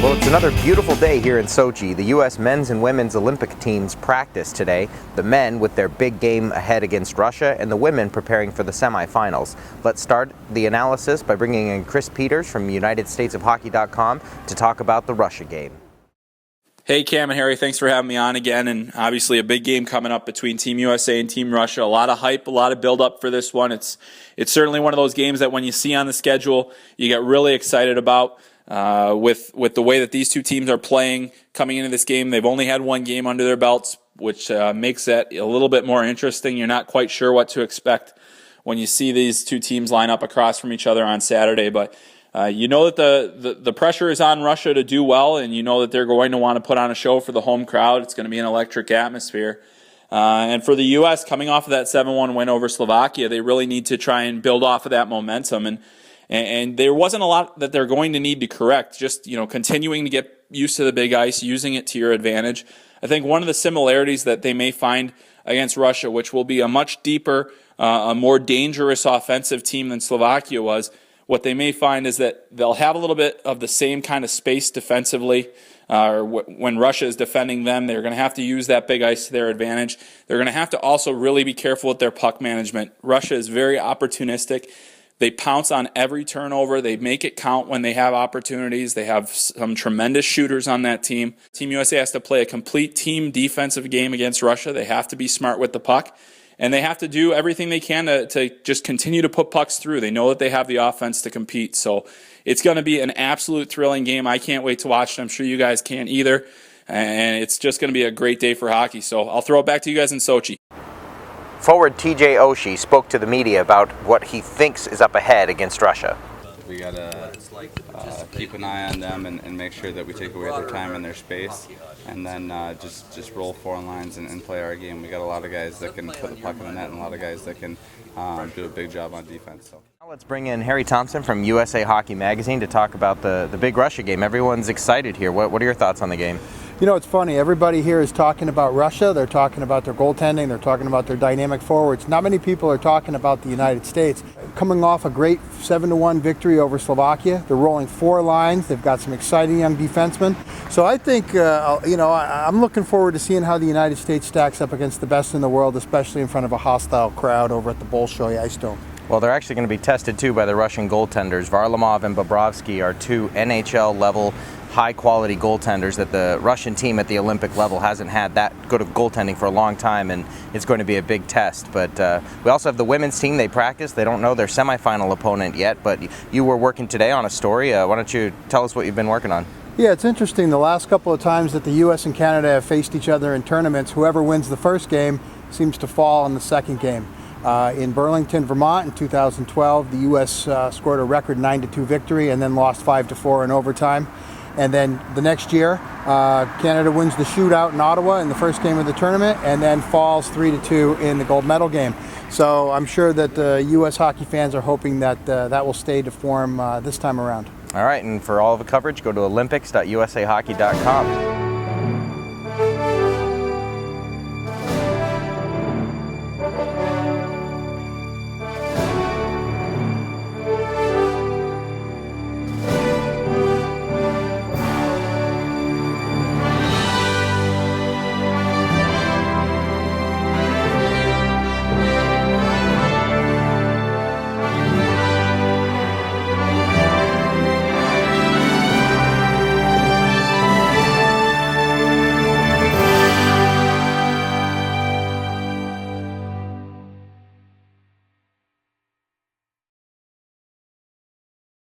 Well, it's another beautiful day here in Sochi. The U.S. men's and women's Olympic teams practice today. The men with their big game ahead against Russia, and the women preparing for the semifinals. Let's start the analysis by bringing in Chris Peters from UnitedStatesOfHockey.com to talk about the Russia game. Hey, Cam and Harry, thanks for having me on again. And obviously a big game coming up between Team USA and Team Russia. A lot of hype, a lot of build-up for this one. It's certainly one of those games that when you see on the schedule, you get really excited about. With the way that these two teams are playing coming into this game, they've only had one game under their belts, which makes it a little bit more interesting. You're not quite sure what to expect when you see these two teams line up across from each other on Saturday. But you know that the pressure is on Russia to do well, and you know that they're going to want to put on a show for the home crowd. It's going to be an electric atmosphere. And for the U.S., coming off of that 7-1 win over Slovakia, they really need to try and build off of that momentum. And there wasn't a lot that they're going to need to correct, just continuing to get used to the big ice, using it to your advantage. I think one of the similarities that they may find against Russia, which will be a much deeper, a more dangerous offensive team than Slovakia was, what they may find is that they'll have a little bit of the same kind of space defensively. When Russia is defending them, they're going to have to use that big ice to their advantage. They're going to have to also really be careful with their puck management. Russia is very opportunistic. They pounce on every turnover. They make it count when they have opportunities. They have some tremendous shooters on that team. Team USA has to play a complete team defensive game against Russia. They have to be smart with the puck, and they have to do everything they can to just continue to put pucks through. They know that they have the offense to compete. So it's going to be an absolute thrilling game. I can't wait to watch it. I'm sure you guys can't either. And it's just going to be a great day for hockey. So I'll throw it back to you guys in Sochi. Forward TJ Oshie spoke to the media about what he thinks is up ahead against Russia. We got to keep an eye on them and make sure that we take away their time and their space, and then just roll foreign lines and play our game. We got a lot of guys that can put the puck in the net and a lot of guys that can do a big job on defense. So. Now let's bring in Harry Thompson from USA Hockey Magazine to talk about the big Russia game. Everyone's excited here. What are your thoughts on the game? You know, it's funny. Everybody here is talking about Russia. They're talking about their goaltending. They're talking about their dynamic forwards. Not many people are talking about the United States. Coming off a great 7-1 victory over Slovakia, they're rolling 4 lines. They've got some exciting young defensemen. So I think, I'm looking forward to seeing how the United States stacks up against the best in the world, especially in front of a hostile crowd over at the Bolshoi Ice Dome. Well, they're actually going to be tested too by the Russian goaltenders. Varlamov and Bobrovsky are 2 NHL-level high-quality goaltenders that the Russian team at the Olympic level hasn't had that good of goaltending for a long time, and it's going to be a big test. But we also have the women's team. They practice. They don't know their semifinal opponent yet, but you were working today on a story. Why don't you tell us what you've been working on? Yeah, it's interesting. The last couple of times that the U.S. and Canada have faced each other in tournaments, whoever wins the first game seems to fall in the second game. In Burlington, Vermont in 2012, the U.S. scored a record 9-2 victory and then lost 5-4 in overtime. And then the next year, Canada wins the shootout in Ottawa in the first game of the tournament and then falls 3-2 in the gold medal game. So I'm sure that U.S. hockey fans are hoping that that will stay to form this time around. All right, and for all of the coverage, go to olympics.usahockey.com.